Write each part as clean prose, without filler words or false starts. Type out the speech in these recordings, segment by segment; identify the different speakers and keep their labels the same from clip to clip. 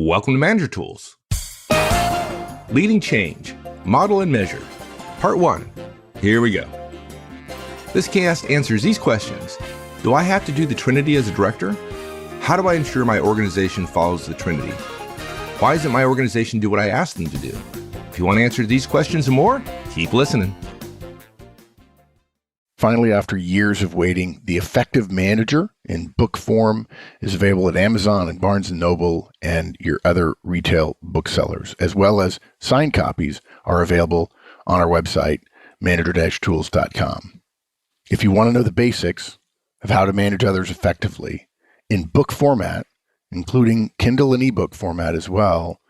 Speaker 1: Welcome to Manager Tools. Leading Change, Model and Measure. Part 1. Here we go. This cast answers these questions. Do I have to do the Trinity as a director? How do I ensure my organization follows the Trinity? Why doesn't my organization do what I ask them to do? If you want to answer these questions and more, keep listening.
Speaker 2: Finally, after years of waiting, The Effective Manager in book form is available at Amazon and Barnes & Noble and your other retail booksellers, as well as signed copies are available on our website, manager-tools.com. If you want to know the basics of how to manage others effectively in book format, including Kindle and ebook format as well,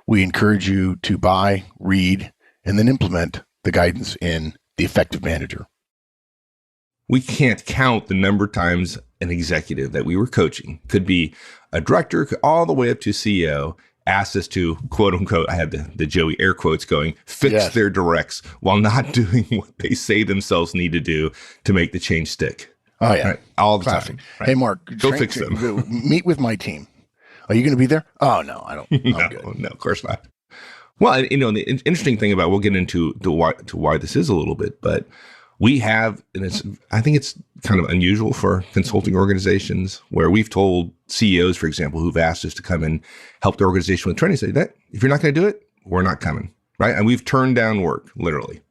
Speaker 2: we encourage you to buy, read, and then implement the guidance in The Effective Manager.
Speaker 1: We can't count the number of times an executive that we were coaching, could be a director, all the way up to CEO, asked us to, quote unquote, I had the Joey air quotes going, fix their directs while not doing what they say themselves need to do to make the change stick.
Speaker 2: Oh, yeah.
Speaker 1: Right? All the
Speaker 2: Classic.
Speaker 1: time. Right?
Speaker 2: Hey, Mark,
Speaker 1: go fix them.
Speaker 2: Meet with my team. Are you going to be there? Oh, no, I don't. I'm good.
Speaker 1: No, of course not. Well, the interesting thing about, we'll get into why this is a little bit, but we have, and I think it's kind of unusual for consulting organizations where we've told CEOs, for example, who've asked us to come and help their organization with training, say that if you're not going to do it, we're not coming, right? And we've turned down work, literally.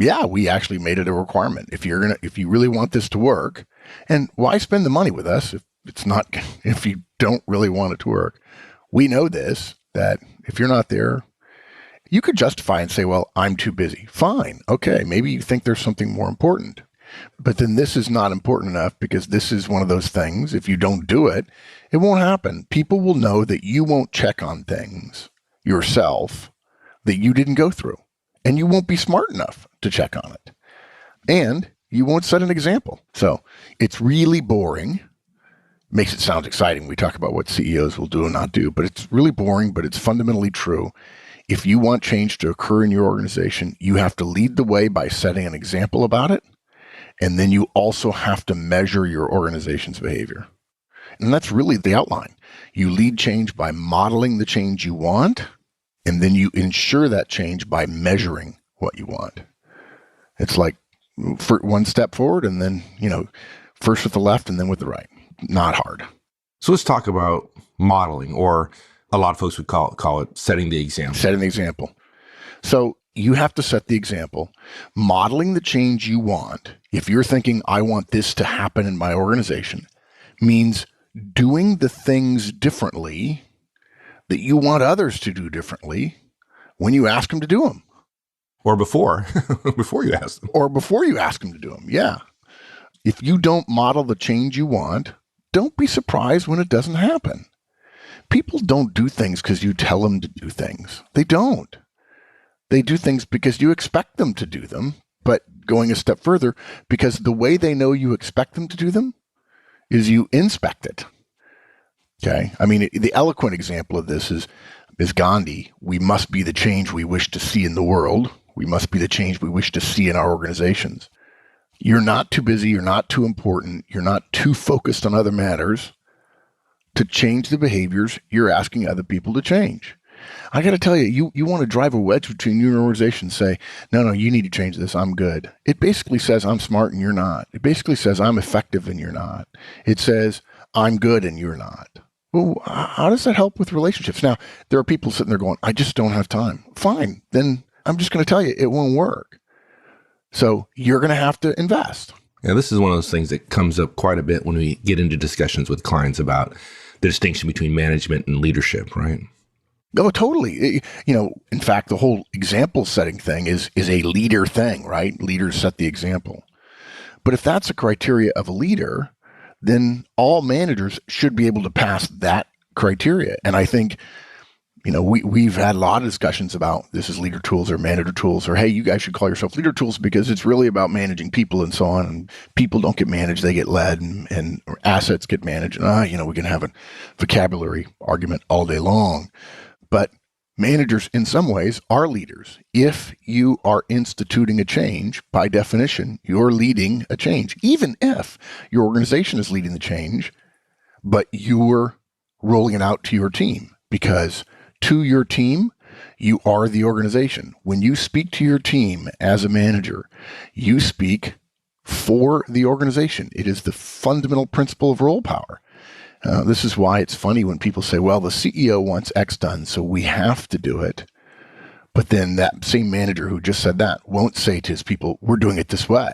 Speaker 2: Yeah, we actually made it a requirement. If you really want this to work, and why spend the money with us if you don't really want it to work? We know this, that if you're not there, you could justify and say, well, I'm too busy. Fine. Okay. Maybe you think there's something more important, but then this is not important enough because this is one of those things. If you don't do it, it won't happen. People will know that you won't check on things yourself that you didn't go through, and you won't be smart enough to check on it, and you won't set an example. So it's really boring. Makes it sound exciting. We talk about what CEOs will do and not do, but it's really boring, but it's fundamentally true. If you want change to occur in your organization, you have to lead the way by setting an example about it. And then you also have to measure your organization's behavior. And that's really the outline. You lead change by modeling the change you want, and then you ensure that change by measuring what you want. It's like one step forward and then, first with the left and then with the right. Not hard.
Speaker 1: So let's talk about modeling, or a lot of folks would call it setting the example.
Speaker 2: Setting the example. So you have to set the example. Modeling the change you want, if you're thinking, I want this to happen in my organization, means doing the things differently that you want others to do differently when you ask them to do them.
Speaker 1: Or before you ask them.
Speaker 2: Or before you ask them to do them, yeah. If you don't model the change you want, don't be surprised when it doesn't happen. People don't do things because you tell them to do things. They don't. They do things because you expect them to do them, but going a step further, because the way they know you expect them to do them is you inspect it. Okay? I mean, the eloquent example of this is Gandhi. We must be the change we wish to see in the world. We must be the change we wish to see in our organizations. You're not too busy. You're not too important. You're not too focused on other matters to change the behaviors you're asking other people to change. I got to tell you, you want to drive a wedge between you and your organization and say, no, you need to change this. I'm good. It basically says I'm smart and you're not. It basically says I'm effective and you're not. It says I'm good and you're not. Well, how does that help with relationships? Now, there are people sitting there going, I just don't have time. Fine. Then I'm just going to tell you it won't work. So you're going to have to invest.
Speaker 1: Yeah, this is one of those things that comes up quite a bit when we get into discussions with clients about the distinction between management and leadership, right?
Speaker 2: Oh, totally. In fact, the whole example setting thing is a leader thing, right? Leaders set the example. But if that's a criteria of a leader, then all managers should be able to pass that criteria. And I think, we've had a lot of discussions about this is leader tools or manager tools, or, hey, you guys should call yourself leader tools because it's really about managing people and so on. And people don't get managed, they get led, and assets get managed. And, we can have a vocabulary argument all day long. But managers, in some ways, are leaders. If you are instituting a change, by definition, you're leading a change. Even if your organization is leading the change, but you're rolling it out to your team. because to your team, you are the organization. When you speak to your team as a manager, you speak for the organization. It is the fundamental principle of role power. This is why it's funny when people say, well, the CEO wants X done, so we have to do it. But then that same manager who just said that won't say to his people, we're doing it this way.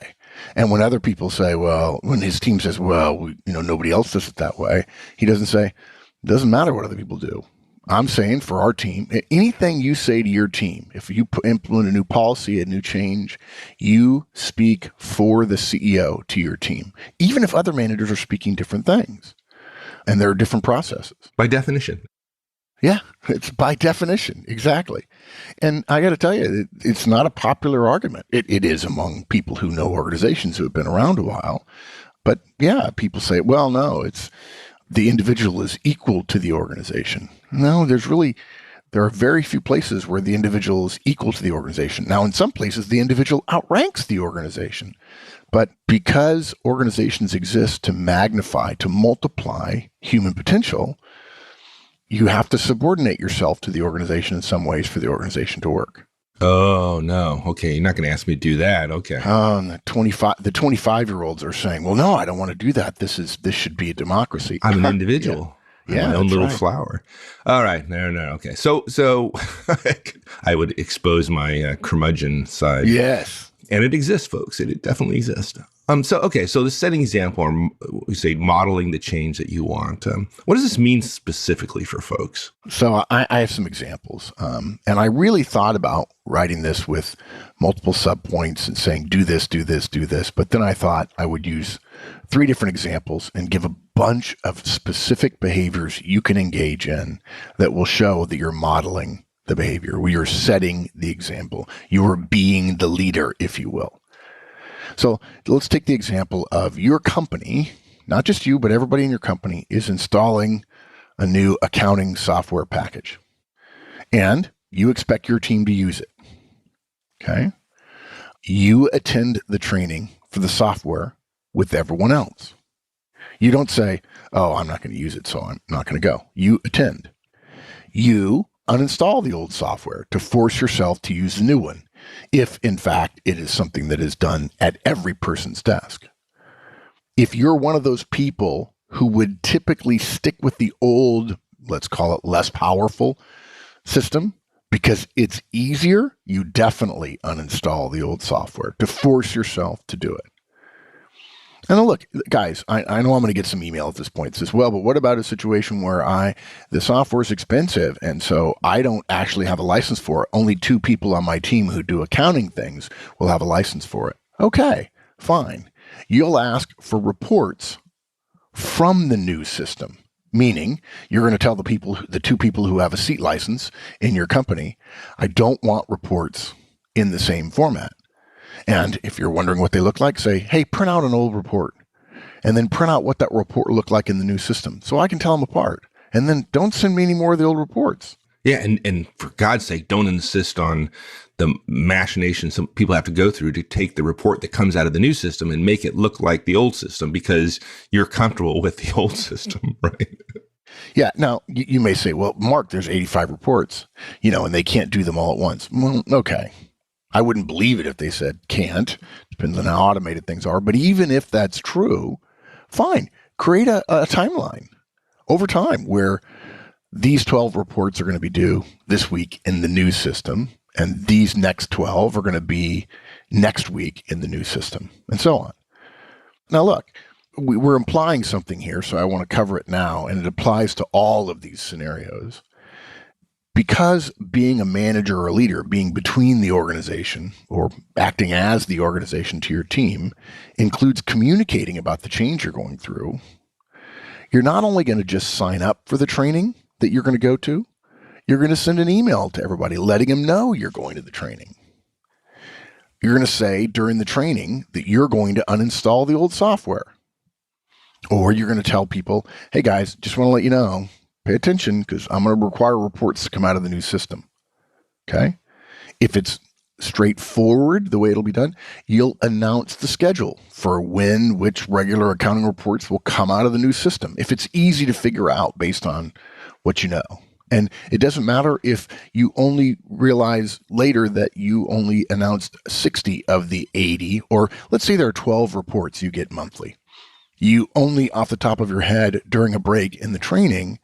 Speaker 2: And when other people say, well, when his team says, well, nobody else does it that way, he doesn't say, it doesn't matter what other people do. I'm saying for our team, anything you say to your team, if you implement a new policy, a new change, you speak for the CEO to your team, even if other managers are speaking different things. And there are different processes.
Speaker 1: By definition.
Speaker 2: Yeah, it's by definition. Exactly. And I got to tell you, it's not a popular argument. It is among people who know organizations who have been around a while. But yeah, people say, well, no, it's the individual is equal to the organization. No, there are very few places where the individual is equal to the organization. Now, in some places, the individual outranks the organization. But because organizations exist to magnify, to multiply human potential, you have to subordinate yourself to the organization in some ways for the organization to work.
Speaker 1: Oh, no. Okay. You're not going to ask me to do that. Okay.
Speaker 2: The 25-year-olds are saying, well, no, I don't want to do that. This should be a democracy.
Speaker 1: I'm an individual.
Speaker 2: Yeah.
Speaker 1: I'm my own little flower. All right. No. Okay. So I would expose my curmudgeon side.
Speaker 2: Yes.
Speaker 1: And it exists, folks. It definitely exists. So the setting example, or we say modeling the change that you want. What does this mean specifically for folks?
Speaker 2: So I have some examples. And I really thought about writing this with multiple subpoints and saying, do this, do this, do this. But then I thought I would use 3 different examples and give a bunch of specific behaviors you can engage in that will show that you're modeling the behavior. We are setting the example. You are being the leader, if you will. So let's take the example of your company, not just you, but everybody in your company is installing a new accounting software package. And you expect your team to use it. Okay? You attend the training for the software with everyone else. You don't say, oh, I'm not going to use it, so I'm not going to go. You attend. You uninstall the old software to force yourself to use the new one, if in fact it is something that is done at every person's desk. If you're one of those people who would typically stick with the old, let's call it less powerful system, because it's easier, you definitely uninstall the old software to force yourself to do it. And look, guys, I know I'm going to get some email at this point as well, but what about a situation where the software is expensive and so I don't actually have a license for it? Only 2 people on my team who do accounting things will have a license for it. Okay, fine. You'll ask for reports from the new system, meaning you're going to tell the 2 people who have a seat license in your company, I don't want reports in the same format. And if you're wondering what they look like, say, hey, print out an old report and then print out what that report looked like in the new system so I can tell them apart. And then don't send me any more of the old reports.
Speaker 1: Yeah. And for God's sake, don't insist on the machinations some people have to go through to take the report that comes out of the new system and make it look like the old system because you're comfortable with the old system, right?
Speaker 2: Yeah. Now, you may say, well, Mark, there's 85 reports, and they can't do them all at once. Well, okay. I wouldn't believe it if they said can't. Depends on how automated things are. But even if that's true, fine. Create a timeline over time where these 12 reports are going to be due this week in the new system, and these next 12 are going to be next week in the new system, and so on. Now, look, we're implying something here, so I want to cover it now, and it applies to all of these scenarios. Because being a manager or a leader, being between the organization or acting as the organization to your team, includes communicating about the change you're going through, you're not only going to just sign up for the training that you're going to go to, you're going to send an email to everybody letting them know you're going to the training. You're going to say during the training that you're going to uninstall the old software. Or you're going to tell people, hey guys, just want to let you know, pay attention because I'm going to require reports to come out of the new system. Okay? If it's straightforward, the way it'll be done, you'll announce the schedule for which regular accounting reports will come out of the new system. If it's easy to figure out based on what you know. And it doesn't matter if you only realize later that you only announced 60 of the 80, or let's say there are 12 reports you get monthly. You only, off the top of your head, during a break in the training,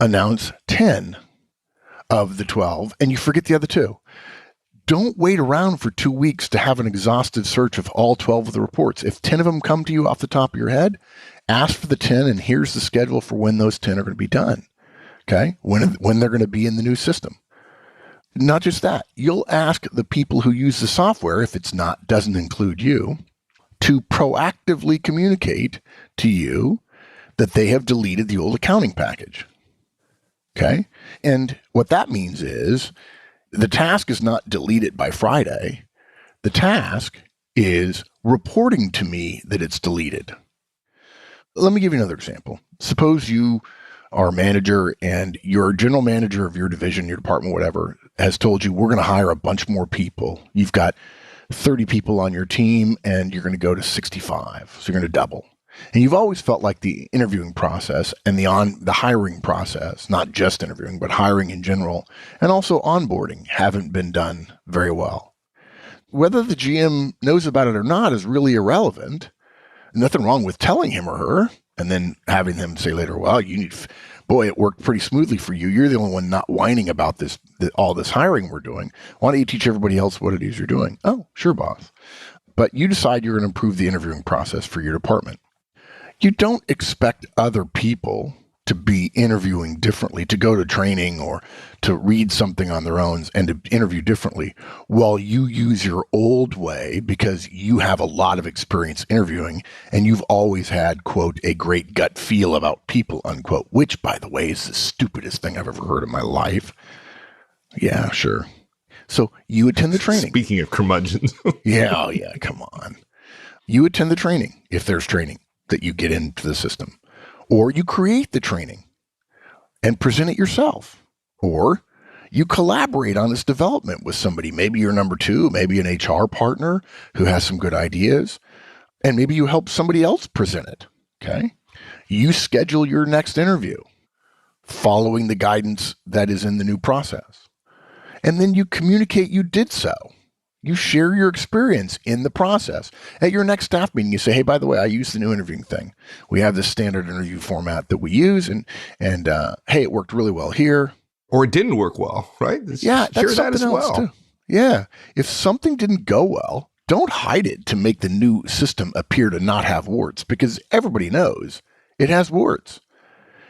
Speaker 2: announce 10 of the 12, and you forget the other two. Don't wait around for 2 weeks to have an exhaustive search of all 12 of the reports. If 10 of them come to you off the top of your head, ask for the 10, and here's the schedule for when those 10 are going to be done. Okay? When they're going to be in the new system. Not just that, you'll ask the people who use the software, if it's doesn't include you, to proactively communicate to you that they have deleted the old accounting package. Okay? And what that means is the task is not deleted by Friday. The task is reporting to me that it's deleted. Let me give you another example. Suppose you are a manager and your general manager of your division, your department, whatever, has told you we're going to hire a bunch more people. You've got 30 people on your team and you're going to go to 65. So you're going to double. And you've always felt like the interviewing process and the hiring process, not just interviewing, but hiring in general, and also onboarding haven't been done very well. Whether the GM knows about it or not is really irrelevant. Nothing wrong with telling him or her and then having them say later, well, boy, it worked pretty smoothly for you. You're the only one not whining about all this hiring we're doing. Why don't you teach everybody else what it is you're doing? Oh, sure, boss. But you decide you're going to improve the interviewing process for your department. You don't expect other people to be interviewing differently, to go to training or to read something on their own and to interview differently while you use your old way because you have a lot of experience interviewing and you've always had, quote, a great gut feel about people, unquote, which, by the way, is the stupidest thing I've ever heard in my life. Yeah, sure. So you attend the training.
Speaker 1: Speaking of curmudgeons.
Speaker 2: Yeah, come on. You attend the training, if there's training that you get into the system. Or you create the training and present it yourself. Or you collaborate on this development with somebody. Maybe you're number two, maybe an HR partner who has some good ideas, and maybe you help somebody else present it. Okay? You schedule your next interview following the guidance that is in the new process. And then you communicate you did so. You share your experience in the process. At your next staff meeting, you say, hey, by the way, I use the new interviewing thing. We have this standard interview format that we use, and hey, it worked really well here.
Speaker 1: Or it didn't work well, right?
Speaker 2: Yeah, that's
Speaker 1: share that as well.
Speaker 2: Too. Yeah. If something didn't go well, don't hide it to make the new system appear to not have warts, because everybody knows it has warts.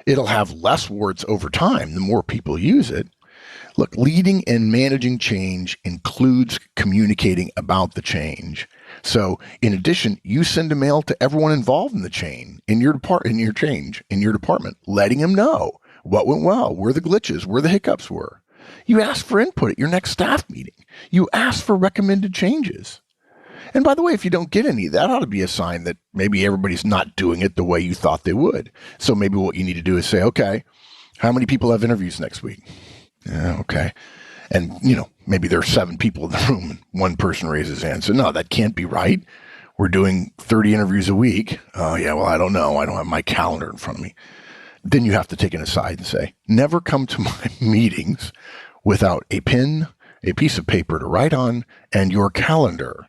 Speaker 2: It'll have less warts over time the more people use it. Look, leading and managing change includes communicating about the change. So in addition, you send a mail to everyone involved in the chain, in your department, letting them know what went well, where the glitches, where the hiccups were. You ask for input at your next staff meeting. You ask for recommended changes. And by the way, if you don't get any, that ought to be a sign that maybe everybody's not doing it the way you thought they would. So maybe what you need to do is say, okay, how many people have interviews next week? Yeah, okay. And, maybe there are 7 people in the room and one person raises his hand. So, no, that can't be right. We're doing 30 interviews a week. Oh, yeah, well, I don't know. I don't have my calendar in front of me. Then you have to take an aside and say, never come to my meetings without a pen, a piece of paper to write on, and your calendar.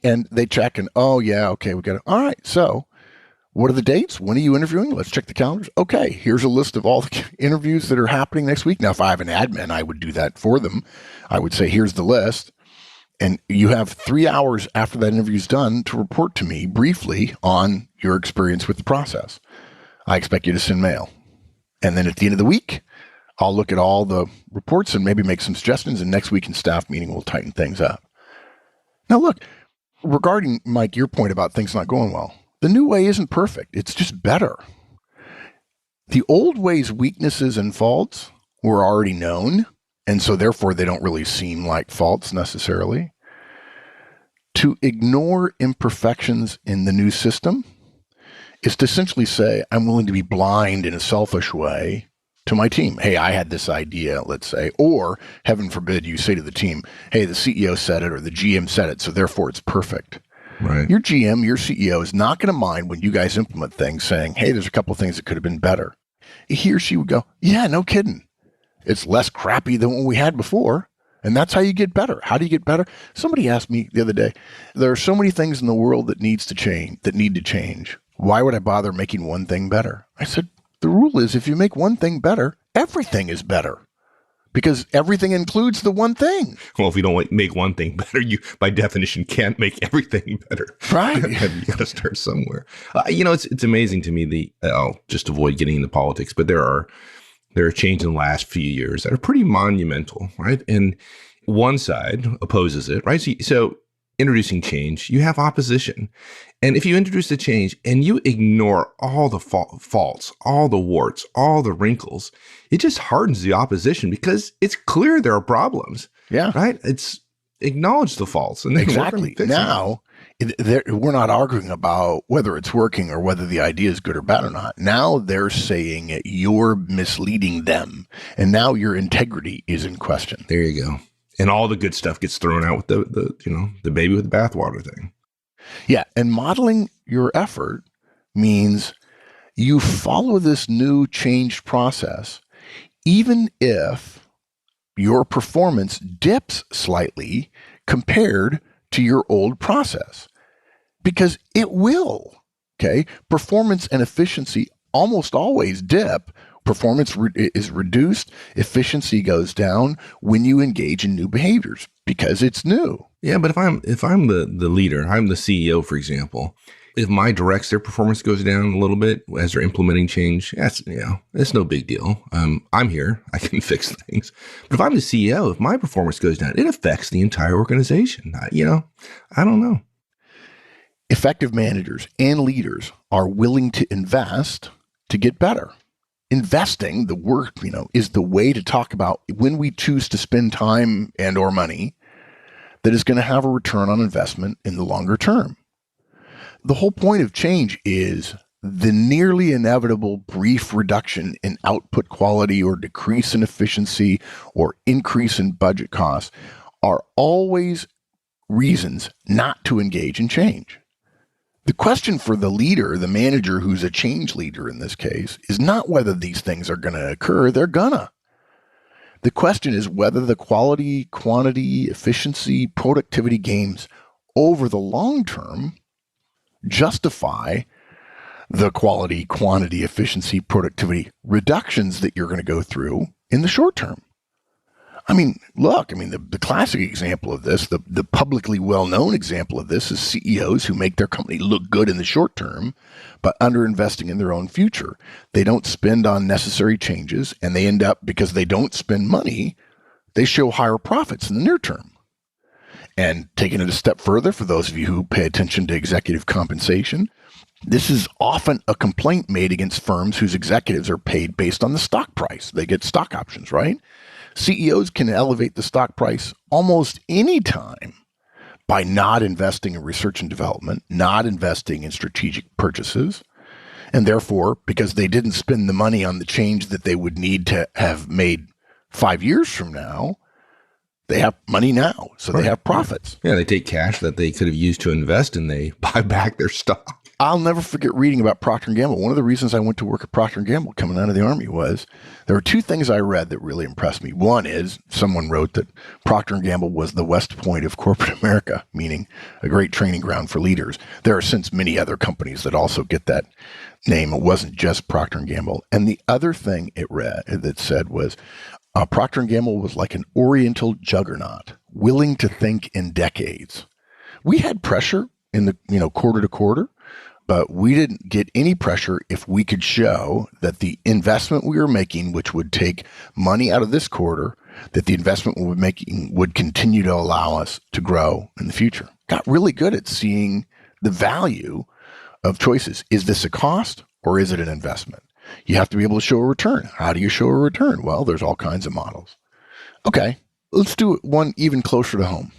Speaker 2: And they check and, oh, yeah, okay, we got it. All right, so what are the dates? When are you interviewing? Let's check the calendars. Okay, here's a list of all the interviews that are happening next week. Now, if I have an admin, I would do that for them. I would say, here's the list. And you have 3 hours after that interview is done to report to me briefly on your experience with the process. I expect you to send mail. And then at the end of the week, I'll look at all the reports and maybe make some suggestions. And next week in staff meeting, we'll tighten things up. Now, look, regarding, Mike, your point about things not going well, the new way isn't perfect. It's just better. The old way's weaknesses and faults were already known, and so therefore they don't really seem like faults necessarily. To ignore imperfections in the new system is to essentially say, I'm willing to be blind in a selfish way to my team. Hey, I had this idea, let's say, or heaven forbid you say to the team, hey, the CEO said it or the GM said it, so therefore it's perfect.
Speaker 1: Right.
Speaker 2: Your GM, your CEO is not going to mind when you guys implement things saying, hey, there's a couple of things that could have been better. He or she would go, yeah, no kidding. It's less crappy than what we had before. And that's how you get better. How do you get better? Somebody asked me the other day, there are so many things in the world that need to change. Why would I bother making one thing better? I said, the rule is if you make one thing better, everything is better. Because everything includes the one thing.
Speaker 1: Well, if you don't make one thing better, you, by definition, can't make everything better.
Speaker 2: Right.
Speaker 1: You got to start somewhere. It's amazing to me. I'll just avoid getting into politics, but there are changes in the last few years that are pretty monumental, right? And one side opposes it, right? So introducing change, you have opposition. And if you introduce the change and you ignore all the faults, all the warts, all the wrinkles, it just hardens the opposition because it's clear there are problems.
Speaker 2: Yeah.
Speaker 1: Right? It's acknowledge the faults. And then
Speaker 2: exactly. Now, we're not arguing about whether it's working or whether the idea is good or bad or not. Now they're saying you're misleading them. And now your integrity is in question.
Speaker 1: There you go. And all the good stuff gets thrown out with the baby with the bathwater thing.
Speaker 2: Yeah. And modeling your effort means you follow this new changed process, even if your performance dips slightly compared to your old process, because it will. Okay. Performance and efficiency almost always dip. Performance is reduced, efficiency goes down when you engage in new behaviors because it's new.
Speaker 1: Yeah, but if I'm the leader, I'm the CEO, for example, if my their performance goes down a little bit as they're implementing change, it's no big deal. I'm here, I can fix things. But if I'm the CEO, if my performance goes down, it affects the entire organization. I don't know.
Speaker 2: Effective managers and leaders are willing to invest to get better. Investing, the work, is the way to talk about when we choose to spend time and or money that is going to have a return on investment in the longer term. The whole point of change is the nearly inevitable brief reduction in output quality or decrease in efficiency or increase in budget costs are always reasons not to engage in change. The question for the leader, the manager who's a change leader in this case, is not whether these things are going to occur. They're gonna. The question is whether the quality, quantity, efficiency, productivity gains over the long term justify the quality, quantity, efficiency, productivity reductions that you're going to go through in the short term. The classic example of this, the publicly well-known example of this is CEOs who make their company look good in the short term, but underinvesting in their own future. They don't spend on necessary changes, and they end up, because they don't spend money, they show higher profits in the near term. And taking it a step further, for those of you who pay attention to executive compensation, this is often a complaint made against firms whose executives are paid based on the stock price. They get stock options, right? CEOs can elevate the stock price almost any time by not investing in research and development, not investing in strategic purchases. And therefore, because they didn't spend the money on the change that they would need to have made 5 years from now, they have money now. So They have profits.
Speaker 1: Yeah, they take cash that they could have used to invest and they buy back their stock.
Speaker 2: I'll never forget reading about Procter & Gamble. One of the reasons I went to work at Procter & Gamble coming out of the Army was there were two things I read that really impressed me. One is someone wrote that Procter & Gamble was the West Point of corporate America, meaning a great training ground for leaders. There are since many other companies that also get that name. It wasn't just Procter & Gamble. And the other thing it read that said was Procter & Gamble was like an oriental juggernaut, willing to think in decades. We had pressure in the quarter to quarter, but we didn't get any pressure if we could show that the investment we were making, which would take money out of this quarter, that the investment we were making would continue to allow us to grow in the future. Got really good at seeing the value of choices. Is this a cost or is it an investment? You have to be able to show a return. How do you show a return? Well, there's all kinds of models. Okay, let's do one even closer to home.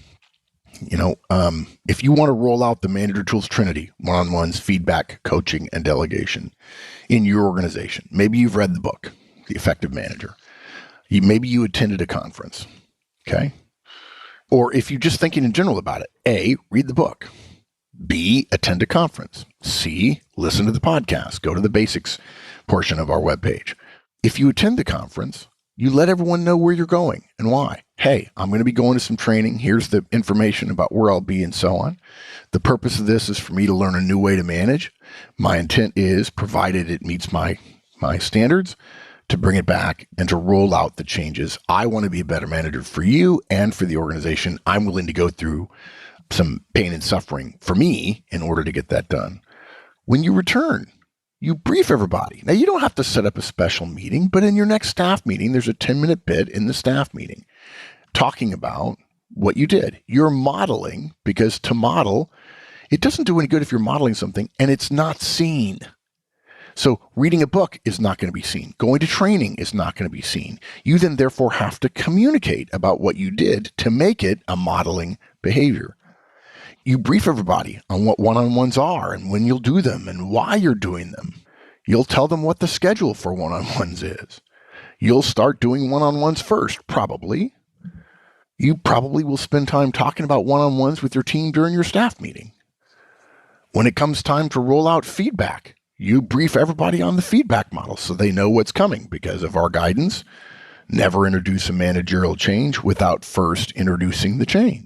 Speaker 2: If you want to roll out the Manager Tools Trinity, one-on-ones, feedback, coaching, and delegation in your organization, maybe you've read the book, The Effective Manager. Maybe you attended a conference, okay? Or if you're just thinking in general about it, A, read the book. B, attend a conference. C, listen to the podcast. Go to the basics portion of our webpage. If you attend the conference, You let everyone know where you're going and why. Hey, I'm going to be going to some training. Here's the information about where I'll be and so on. The purpose of this is for me to learn a new way to manage. My intent is, provided it meets my standards, to bring it back and to roll out the changes. I want to be a better manager for you and for the organization. I'm willing to go through some pain and suffering for me in order to get that done. When you return, you brief everybody. Now, you don't have to set up a special meeting, but in your next staff meeting, there's a 10-minute bit in the staff meeting talking about what you did. You're modeling, because to model, it doesn't do any good if you're modeling something and it's not seen. So reading a book is not going to be seen. Going to training is not going to be seen. You then therefore have to communicate about what you did to make it a modeling behavior. You brief everybody on what one-on-ones are and when you'll do them and why you're doing them. You'll tell them what the schedule for one-on-ones is. You'll start doing one-on-ones first, probably. You probably will spend time talking about one-on-ones with your team during your staff meeting. When it comes time to roll out feedback, you brief everybody on the feedback model so they know what's coming, because of our guidance. Never introduce a managerial change without first introducing the change.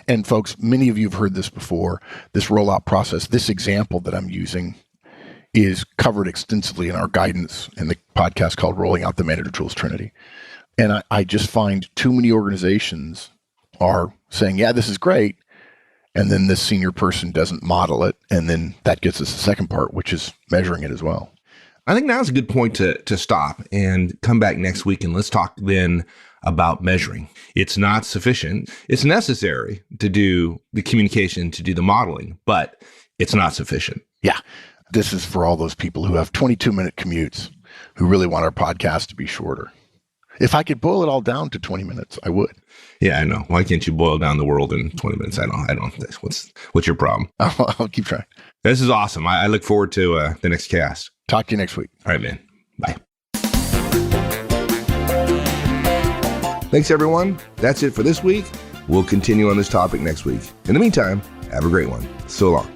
Speaker 2: And folks, many of you have heard this before, this rollout process. This example that I'm using is covered extensively in our guidance in the podcast called Rolling Out the Manager Tools Trinity. And I just find too many organizations are saying, yeah, this is great. And then this senior person doesn't model it. And then that gets us the second part, which is measuring it as well.
Speaker 1: I think now's a good point to stop and come back next week, and let's talk then about measuring. It's not sufficient. It's necessary to do the communication, to do the modeling, but it's not sufficient.
Speaker 2: Yeah. This is for all those people who have 22-minute commutes who really want our podcast to be shorter. If I could boil it all down to 20 minutes, I would.
Speaker 1: Yeah, I know. Why can't you boil down the world in 20 minutes? I don't. What's your problem?
Speaker 2: I'll keep trying.
Speaker 1: This is awesome. I look forward to the next cast.
Speaker 2: Talk to you next week.
Speaker 1: All right, man. Bye. Thanks, everyone. That's it for this week. We'll continue on this topic next week. In the meantime, have a great one. So long.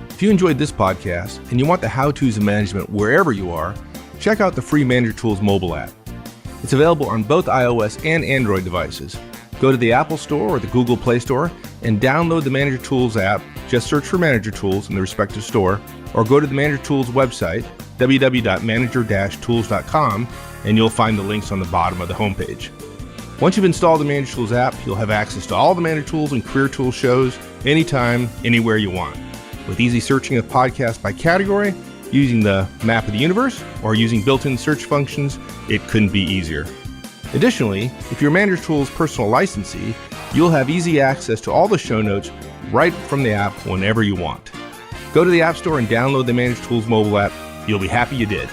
Speaker 1: If you enjoyed this podcast and you want the how-tos of management wherever you are, check out the free Manager Tools mobile app. It's available on both iOS and Android devices. Go to the Apple Store or the Google Play Store and download the Manager Tools app. Just search for Manager Tools in the respective store, or go to the Manager Tools website, www.manager-tools.com, and you'll find the links on the bottom of the homepage. Once you've installed the Manager Tools app, you'll have access to all the Manager Tools and Career Tools shows anytime, anywhere you want. With easy searching of podcasts by category, using the map of the universe, or using built-in search functions, it couldn't be easier. Additionally, if you're Manager Tools personal licensee, you'll have easy access to all the show notes right from the app whenever you want. Go to the App Store and download the Manager Tools mobile app. You'll be happy you did.